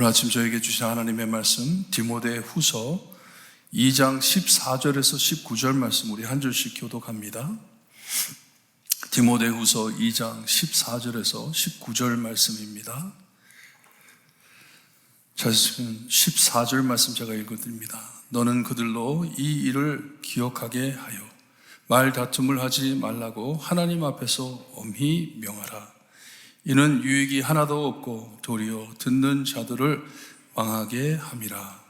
오늘 아침 저에게 주신 하나님의 말씀 디모데 후서 2장 14절에서 19절 말씀 우리 한 절씩 교독합니다. 디모데 후서 2장 14절에서 19절 말씀입니다. 자, 14절 말씀 제가 읽어드립니다. 너는 그들로 이 일을 기억하게 하여 말 다툼을 하지 말라고 하나님 앞에서 엄히 명하라. 이는 유익이 하나도 없고 도리어 듣는 자들을 망하게 함이라.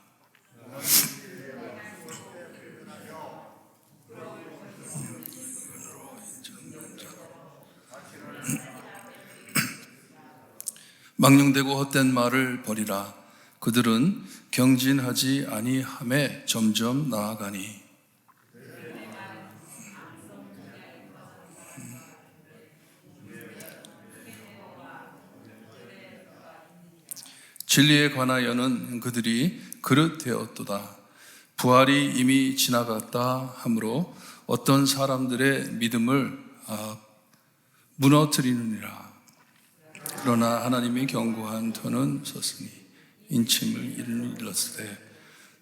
망령되고 헛된 말을 버리라. 그들은 경진하지 아니함에 점점 나아가니. 진리에 관하여는 그들이 그릇되었도다. 부활이 이미 지나갔다 하므로 어떤 사람들의 믿음을 무너뜨리느니라. 그러나 하나님이 견고한 터는 섰으니 인침을 일렀으되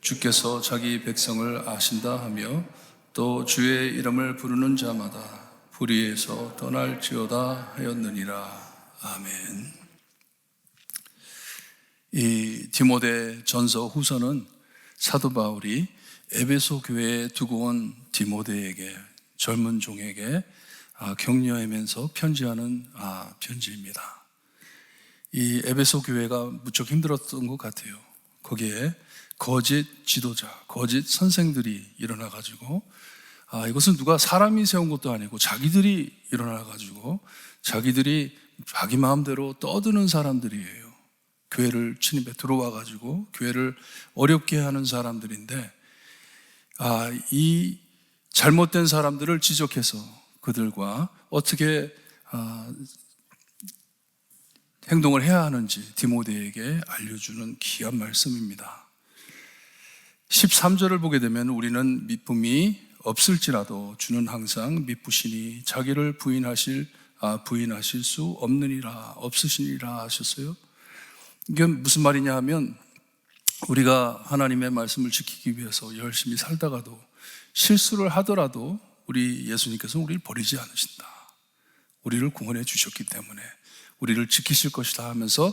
주께서 자기 백성을 아신다 하며 또 주의 이름을 부르는 자마다 불의에서 떠날지어다 하였느니라. 아멘. 이 디모데 전서 후서는 사도 바울이 에베소 교회에 두고 온 디모데에게, 젊은 종에게 격려하면서 편지하는 편지입니다. 이 에베소 교회가 무척 힘들었던 것 같아요. 거기에 거짓 지도자, 거짓 선생들이 일어나가지고 이것은 누가 사람이 세운 것도 아니고 자기들이 일어나가지고 자기들이 자기 마음대로 떠드는 사람들이에요. 교회를 침입해 들어와가지고 교회를 어렵게 하는 사람들인데 이 잘못된 사람들을 지적해서 그들과 어떻게 행동을 해야 하는지 디모데에게 알려주는 귀한 말씀입니다. 13절을 보게 되면 우리는 미쁨이 없을지라도 주는 항상 미쁘시니 자기를 부인하실 수 없느니라, 없으시니라 하셨어요. 이게 무슨 말이냐 하면 우리가 하나님의 말씀을 지키기 위해서 열심히 살다가도 실수를 하더라도 우리 예수님께서 우리를 버리지 않으신다. 우리를 구원해 주셨기 때문에 우리를 지키실 것이다 하면서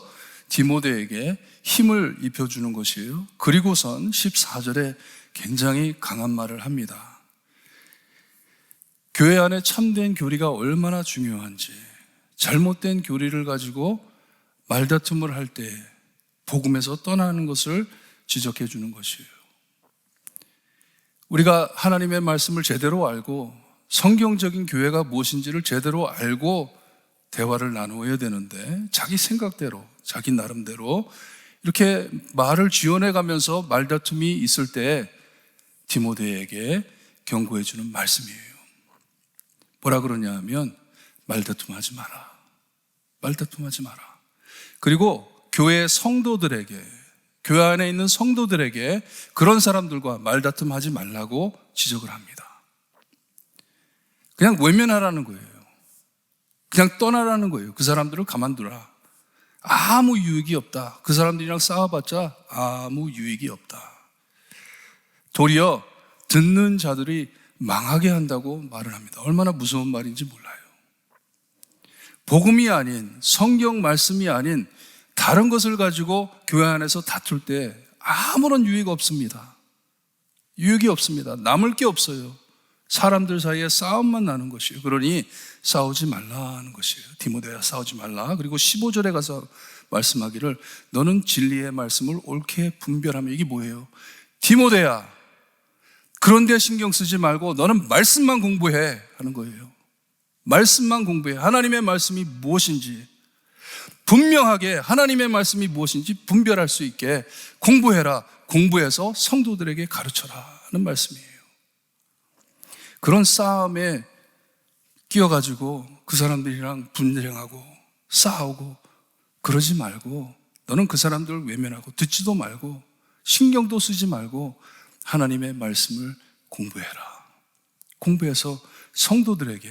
디모데에게 힘을 입혀주는 것이에요. 그리고선 14절에 굉장히 강한 말을 합니다. 교회 안에 참된 교리가 얼마나 중요한지, 잘못된 교리를 가지고 말다툼을 할 때 복음에서 떠나는 것을 지적해 주는 것이에요. 우리가 하나님의 말씀을 제대로 알고 성경적인 교회가 무엇인지를 제대로 알고 대화를 나누어야 되는데 자기 생각대로, 자기 나름대로 이렇게 말을 지어내 가면서 말다툼이 있을 때 디모데에게 경고해 주는 말씀이에요. 뭐라 그러냐 하면 말다툼하지 마라. 말다툼하지 마라. 그리고 교회 성도들에게, 교회 안에 있는 성도들에게 그런 사람들과 말다툼하지 말라고 지적을 합니다. 그냥 외면하라는 거예요. 그냥 떠나라는 거예요. 그 사람들을 가만두라. 아무 유익이 없다. 그 사람들이랑 싸워봤자 아무 유익이 없다. 도리어 듣는 자들이 망하게 한다고 말을 합니다. 얼마나 무서운 말인지 몰라요. 복음이 아닌, 성경 말씀이 아닌 다른 것을 가지고 교회 안에서 다툴 때 아무런 유익 없습니다. 유익이 없습니다. 남을 게 없어요. 사람들 사이에 싸움만 나는 것이에요. 그러니 싸우지 말라는 것이에요. 디모데야, 싸우지 말라. 그리고 15절에 가서 말씀하기를 너는 진리의 말씀을 옳게 분별하며, 이게 뭐예요? 디모데야, 그런 데 신경 쓰지 말고 너는 말씀만 공부해 하는 거예요. 말씀만 공부해. 하나님의 말씀이 무엇인지 분명하게, 하나님의 말씀이 무엇인지 분별할 수 있게 공부해라. 공부해서 성도들에게 가르쳐라 하는 말씀이에요. 그런 싸움에 끼어가지고 그 사람들이랑 분쟁하고 싸우고 그러지 말고, 너는 그 사람들을 외면하고 듣지도 말고 신경도 쓰지 말고 하나님의 말씀을 공부해라. 공부해서 성도들에게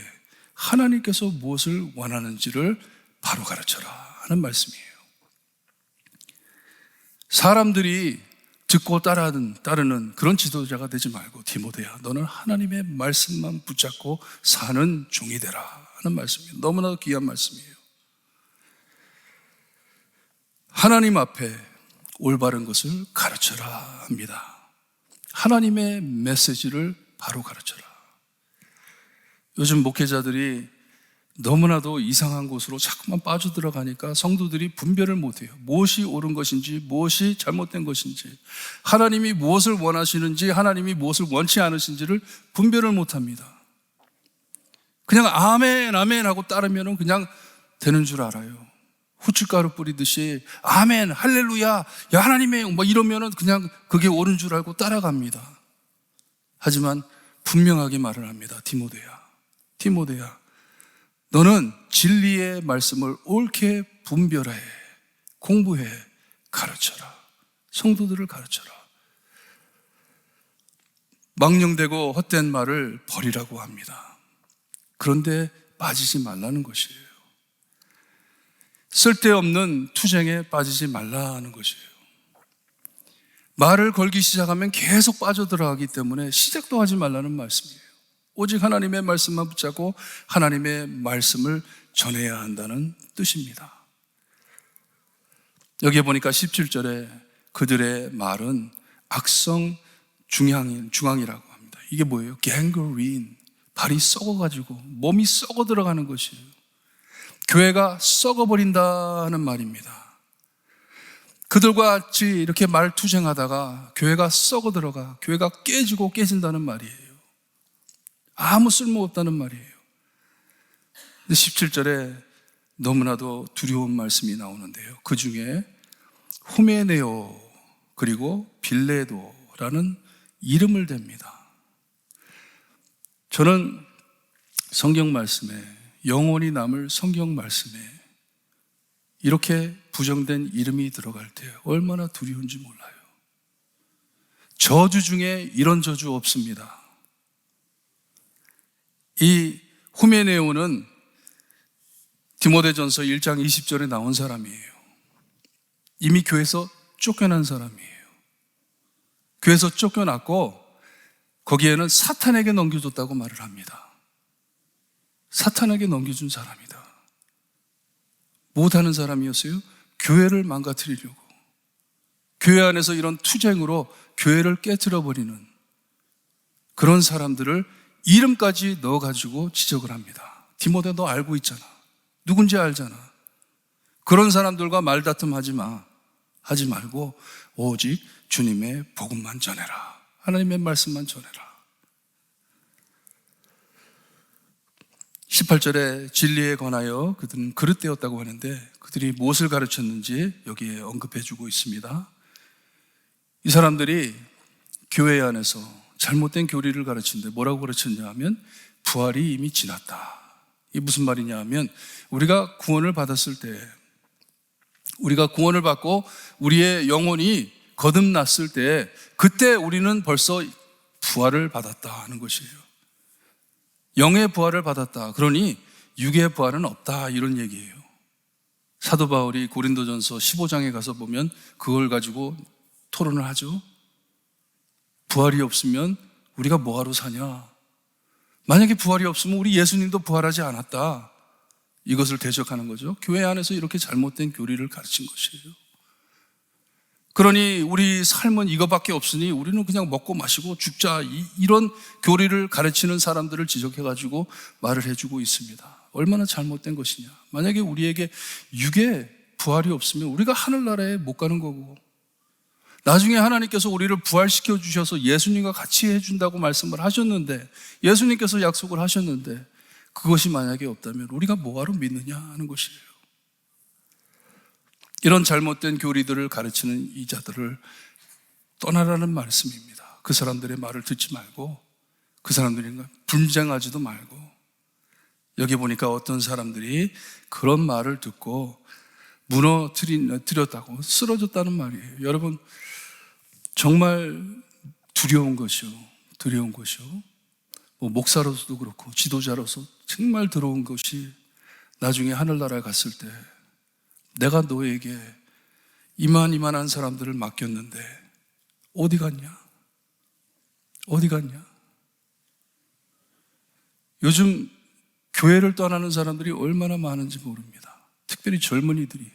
하나님께서 무엇을 원하는지를 바로 가르쳐라 하는 말씀이에요. 사람들이 듣고 따르는 그런 지도자가 되지 말고 디모데야, 너는 하나님의 말씀만 붙잡고 사는 종이 되라 하는 말씀이에요. 너무나도 귀한 말씀이에요. 하나님 앞에 올바른 것을 가르쳐라 합니다. 하나님의 메시지를 바로 가르쳐라. 요즘 목회자들이 너무나도 이상한 곳으로 자꾸만 빠져들어가니까 성도들이 분별을 못해요. 무엇이 옳은 것인지, 무엇이 잘못된 것인지, 하나님이 무엇을 원하시는지, 하나님이 무엇을 원치 않으신지를 분별을 못합니다. 그냥 아멘 아멘 하고 따르면 그냥 되는 줄 알아요. 후춧가루 뿌리듯이 아멘 할렐루야 야 하나님의 뭐 이러면은 그냥 그게 옳은 줄 알고 따라갑니다. 하지만 분명하게 말을 합니다. 디모데야, 너는 진리의 말씀을 옳게 분별해, 공부해, 가르쳐라. 성도들을 가르쳐라. 망령되고 헛된 말을 버리라고 합니다. 그런데 빠지지 말라는 것이에요. 쓸데없는 투쟁에 빠지지 말라는 것이에요. 말을 걸기 시작하면 계속 빠져들어가기 때문에 시작도 하지 말라는 말씀이에요. 오직 하나님의 말씀만 붙잡고 하나님의 말씀을 전해야 한다는 뜻입니다. 여기에 보니까 17절에 그들의 말은 악성 중앙이라고 합니다. 이게 뭐예요? gangrene, 발이 썩어가지고 몸이 썩어 들어가는 것이에요. 교회가 썩어버린다는 말입니다. 그들과 같이 이렇게 말투쟁하다가 교회가 썩어 들어가, 교회가 깨지고 깨진다는 말이에요. 아무 쓸모없다는 말이에요. 근데 17절에 너무나도 두려운 말씀이 나오는데요. 그 중에 후메네오 그리고 빌레도라는 이름을 댑니다. 저는 성경 말씀에, 영원히 남을 성경 말씀에 이렇게 부정된 이름이 들어갈 때 얼마나 두려운지 몰라요. 저주 중에 이런 저주 없습니다. 이 후메네오는 디모데전서 1장 20절에 나온 사람이에요. 이미 교회에서 쫓겨난 사람이에요. 교회에서 쫓겨났고 거기에는 사탄에게 넘겨줬다고 말을 합니다. 사탄에게 넘겨준 사람이다. 못하는 사람이었어요? 교회를 망가뜨리려고, 교회 안에서 이런 투쟁으로 교회를 깨트려버리는 그런 사람들을 이름까지 넣어가지고 지적을 합니다. 디모데 너 알고 있잖아. 누군지 알잖아. 그런 사람들과 말다툼 하지 말고 오직 주님의 복음만 전해라. 하나님의 말씀만 전해라. 18절에 진리에 관하여 그들은 그릇되었다고 하는데 그들이 무엇을 가르쳤는지 여기에 언급해주고 있습니다. 이 사람들이 교회 안에서 잘못된 교리를 가르치는데 뭐라고 가르쳤냐 하면 부활이 이미 지났다. 이게 무슨 말이냐 하면 우리가 구원을 받았을 때, 우리가 구원을 받고 우리의 영혼이 거듭났을 때 그때 우리는 벌써 부활을 받았다 하는 것이에요. 영의 부활을 받았다. 그러니 육의 부활은 없다 이런 얘기예요. 사도 바울이 고린도전서 15장에 가서 보면 그걸 가지고 토론을 하죠. 부활이 없으면 우리가 뭐하러 사냐? 만약에 부활이 없으면 우리 예수님도 부활하지 않았다. 이것을 대적하는 거죠. 교회 안에서 이렇게 잘못된 교리를 가르친 것이에요. 그러니 우리 삶은 이거밖에 없으니 우리는 그냥 먹고 마시고 죽자, 이런 교리를 가르치는 사람들을 지적해가지고 말을 해주고 있습니다. 얼마나 잘못된 것이냐. 만약에 우리에게 육의 부활이 없으면 우리가 하늘나라에 못 가는 거고, 나중에 하나님께서 우리를 부활시켜 주셔서 예수님과 같이 해준다고 말씀을 하셨는데, 예수님께서 약속을 하셨는데 그것이 만약에 없다면 우리가 뭐하러 믿느냐 하는 것이에요. 이런 잘못된 교리들을 가르치는 이 자들을 떠나라는 말씀입니다. 그 사람들의 말을 듣지 말고 그 사람들과 분쟁하지도 말고. 여기 보니까 어떤 사람들이 그런 말을 듣고 무너뜨렸다고, 쓰러졌다는 말이에요. 여러분, 정말 두려운 것이요. 뭐 목사로서도 그렇고 지도자로서 정말 두려운 것이 나중에 하늘나라에 갔을 때 내가 너에게 이만한 사람들을 맡겼는데 어디 갔냐? 어디 갔냐? 요즘 교회를 떠나는 사람들이 얼마나 많은지 모릅니다. 특별히 젊은이들이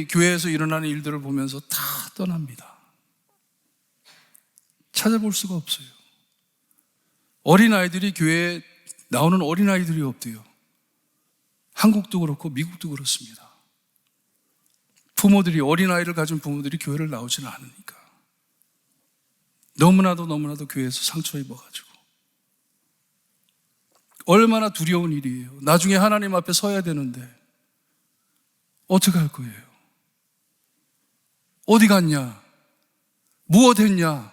교회에서 일어나는 일들을 보면서 다 떠납니다. 찾아볼 수가 없어요. 어린아이들이 교회에 나오는 어린아이들이 없대요. 한국도 그렇고 미국도 그렇습니다. 어린아이를 가진 부모들이 교회를 나오지는 않으니까. 너무나도 교회에서 상처 입어가지고. 얼마나 두려운 일이에요. 나중에 하나님 앞에 서야 되는데 어떻게 할 거예요? 어디 갔냐? 무엇 했냐?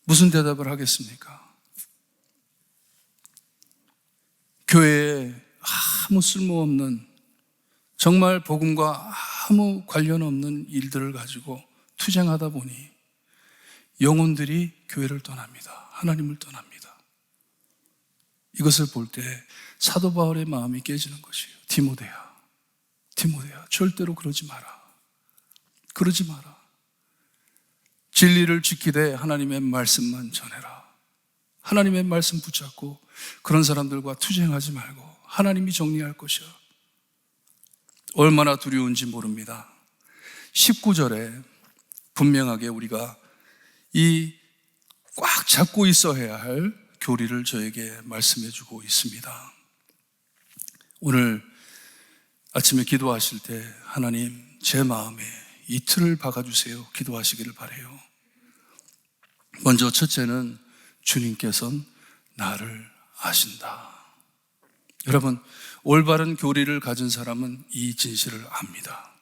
무슨 대답을 하겠습니까? 교회에 아무 쓸모없는, 정말 복음과 아무 관련 없는 일들을 가지고 투쟁하다 보니 영혼들이 교회를 떠납니다. 하나님을 떠납니다. 이것을 볼 때 사도 바울의 마음이 깨지는 것이에요. 디모데야, 절대로 그러지 마라. 그러지 마라. 진리를 지키되 하나님의 말씀만 전해라. 하나님의 말씀 붙잡고 그런 사람들과 투쟁하지 말고 하나님이 정리할 것이야. 얼마나 두려운지 모릅니다. 19절에 분명하게 우리가 이 꽉 잡고 있어야 할 교리를 저에게 말씀해 주고 있습니다. 오늘 아침에 기도하실 때 하나님 제 마음에 이 틀을 박아주세요 기도하시기를 바라요. 먼저 첫째는 주님께서는 나를 아신다. 여러분, 올바른 교리를 가진 사람은 이 진실을 압니다.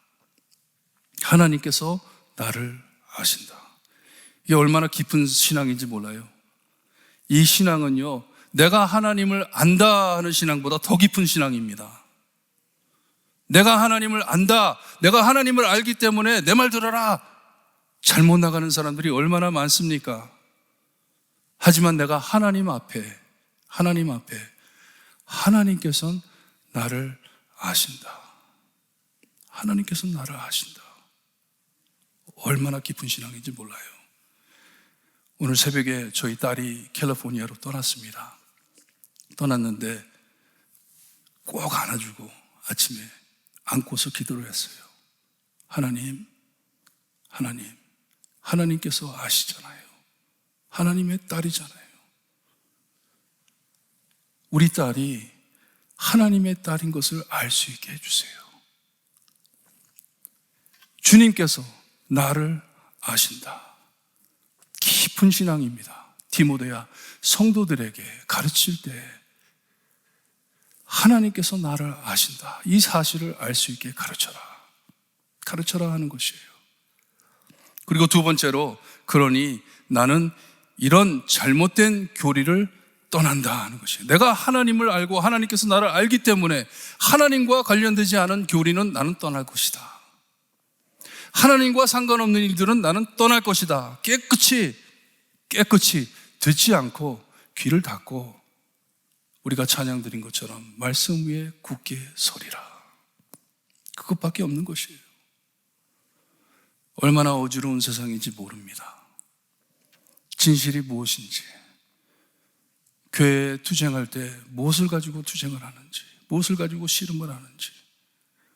하나님께서 나를 아신다. 이게 얼마나 깊은 신앙인지 몰라요. 이 신앙은요, 내가 하나님을 안다 하는 신앙보다 더 깊은 신앙입니다. 내가 하나님을 안다, 내가 하나님을 알기 때문에 내 말 들어라, 잘못 나가는 사람들이 얼마나 많습니까? 하지만 내가 하나님 앞에 하나님께서는 나를 아신다. 하나님께서는 나를 아신다. 얼마나 깊은 신앙인지 몰라요. 오늘 새벽에 저희 딸이 캘리포니아로 떠났습니다. 떠났는데 꼭 안아주고 아침에 안고서 기도를 했어요. 하나님께서 아시잖아요. 하나님의 딸이잖아요. 우리 딸이 하나님의 딸인 것을 알 수 있게 해주세요. 주님께서 나를 아신다. 깊은 신앙입니다. 디모데야, 성도들에게 가르칠 때 하나님께서 나를 아신다. 이 사실을 알 수 있게 가르쳐라 하는 것이에요. 그리고 두 번째로, 그러니 나는 이런 잘못된 교리를 떠난다 하는 것이에요. 내가 하나님을 알고 하나님께서 나를 알기 때문에 하나님과 관련되지 않은 교리는 나는 떠날 것이다. 하나님과 상관없는 일들은 나는 떠날 것이다. 깨끗이 듣지 않고 귀를 닫고 우리가 찬양 드린 것처럼 말씀 위에 굳게 서리라. 그것밖에 없는 것이에요. 얼마나 어지러운 세상인지 모릅니다. 진실이 무엇인지, 교회에 투쟁할 때 무엇을 가지고 투쟁을 하는지, 무엇을 가지고 씨름을 하는지,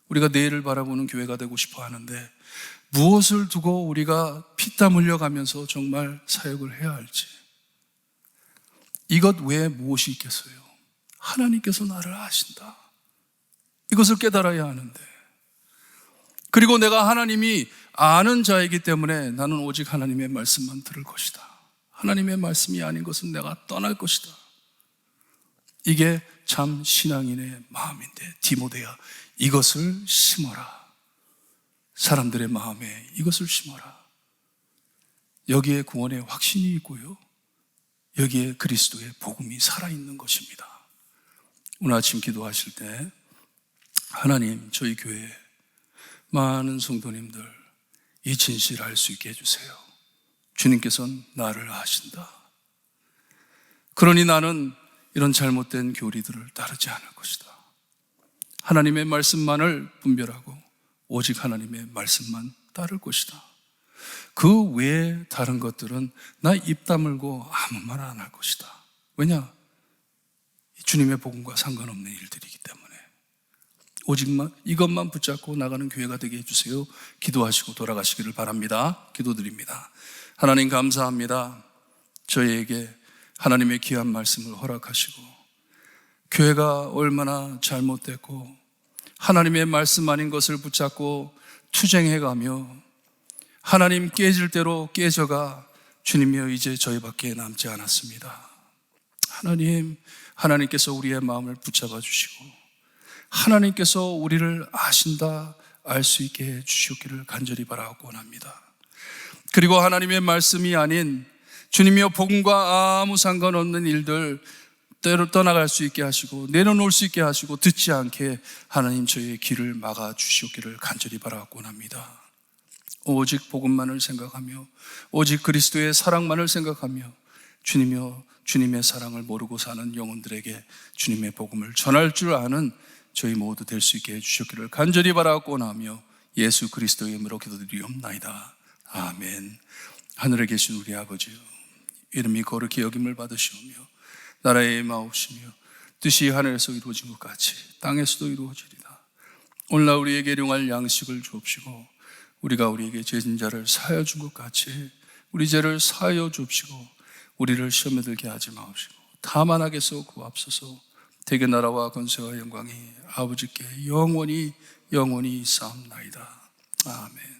우리가 내일을 바라보는 교회가 되고 싶어 하는데 무엇을 두고 우리가 피땀 흘려가면서 정말 사역을 해야 할지, 이것 외에 무엇이 있겠어요? 하나님께서 나를 아신다. 이것을 깨달아야 하는데, 그리고 내가 하나님이 아는 자이기 때문에 나는 오직 하나님의 말씀만 들을 것이다. 하나님의 말씀이 아닌 것은 내가 떠날 것이다. 이게 참 신앙인의 마음인데, 디모데야, 이것을 심어라. 사람들의 마음에 이것을 심어라. 여기에 구원의 확신이 있고요, 여기에 그리스도의 복음이 살아있는 것입니다. 오늘 아침 기도하실 때 하나님, 저희 교회에 많은 성도님들 이 진실을 알 수 있게 해주세요. 주님께서는 나를 아신다. 그러니 나는 이런 잘못된 교리들을 따르지 않을 것이다. 하나님의 말씀만을 분별하고 오직 하나님의 말씀만 따를 것이다. 그 외에 다른 것들은 나 입 다물고 아무 말 안 할 것이다. 왜냐? 주님의 복음과 상관없는 일들이기 때문에. 오직만 이것만 붙잡고 나가는 교회가 되게 해주세요. 기도하시고 돌아가시기를 바랍니다. 기도드립니다. 하나님 감사합니다. 저희에게 하나님의 귀한 말씀을 허락하시고 교회가 얼마나 잘못됐고 하나님의 말씀 아닌 것을 붙잡고 투쟁해가며 하나님 깨질 대로 깨져가 주님이여 이제 저희밖에 남지 않았습니다. 하나님께서 우리의 마음을 붙잡아 주시고 하나님께서 우리를 아신다 알 수 있게 해 주시기를 간절히 바라고 원합니다. 그리고 하나님의 말씀이 아닌 주님이여 복음과 아무 상관없는 일들 때로 떠나갈 수 있게 하시고 내려놓을 수 있게 하시고 듣지 않게 하나님 저희의 길을 막아 주시기를 간절히 바라고 원합니다. 오직 복음만을 생각하며 오직 그리스도의 사랑만을 생각하며 주님이여 주님의 사랑을 모르고 사는 영혼들에게 주님의 복음을 전할 줄 아는 저희 모두 될 수 있게 해주셨기를 간절히 바라고 원하며 예수 그리스도의 이름으로 기도드리옵나이다. 아멘. 하늘에 계신 우리 아버지여, 이름이 거룩히 여김을 받으시오며 나라의 마옵시며 뜻이 하늘에서 이루어진 것 같이 땅에서도 이루어지리다. 오늘날 우리에게 일용할 양식을 주옵시고 우리가 우리에게 죄진 자를 사하여 준 것 같이 우리 죄를 사하여 주옵시고 우리를 시험에 들게 하지 마옵시고 다만 악에서 구하옵소서. 대개 나라와 권세와 영광이 아버지께 영원히 있사옵나이다. 아멘.